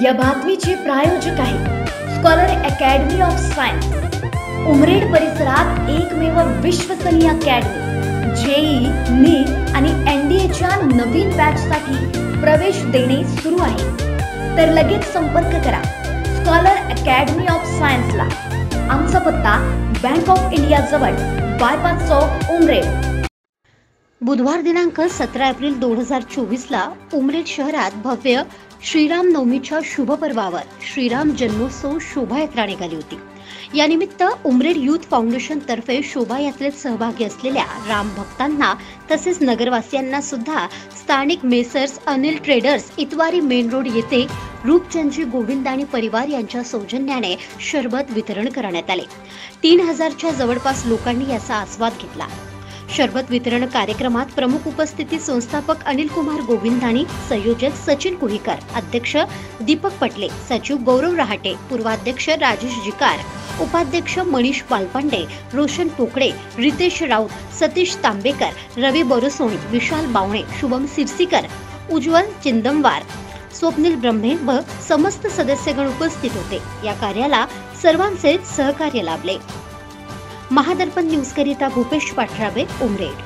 या बातमीचे प्रायोजक आहे scholar academy of science, Umred परिसरात एकमेव विश्वसनीय अकॅडमी। जेईई, नीट आणि एनडीएच्या नवीन बॅचसाठी प्रवेश देणे सुरू आहे, तर लगेच संपर्क करा स्कॉलर अकॅडमी ऑफ सायन्सला। आमचा पत्ता बँक ऑफ इंडिया जवळ, बायपास चौक, उमरेड। बुधवार दिनांक 17 एप्रिल 2024 ला उमरेड शहरात भव्य श्रीराम नवमीच्या शुभ पर्वावर श्रीराम जन्मोत्सव शोभायात्रा निघाली होती। या निमित्त उमरेड युथ फाउंडेशन तर्फे शोभायात्रेत सहभागी असलेल्या राम भक्तांना तसेच नगरवासियांना सुद्धा स्थानिक messrs Anil traders Itwari main road येथे रूपचंदजी गोविंदाणी परिवार यांच्या सौजन्याने शरबत वितरण करण्यात आले। 3000च्या जवळपास लोकांनी याचा आस्वाद घेतला। शरबत वितरण कार्यक्रमात प्रमुख उपस्थिती संस्थापक अनिल कुमार गोविंदाणी, संयोजक सचिन कुहीकर, अध्यक्ष दीपक पटले, सचिव गौरव रहाटे, पूर्वाध्यक्ष राजेश जिकार, उपाध्यक्ष मनीष पालपांडे, रोशन पोकळे, रितेश राऊत, सतीश तांबेकर, रवी बोरसोणी, विशाल बावणे, शुभम सिरसीकर, उज्ज्वल चिंदमवार, स्वप्नील ब्रह्मे व समस्त सदस्यगण उपस्थित होते। या कार्याला सर्वांचे सहकार्य लाभले। महादर्पण न्यूज करिता भूपेश पाठराबे, उमरेड।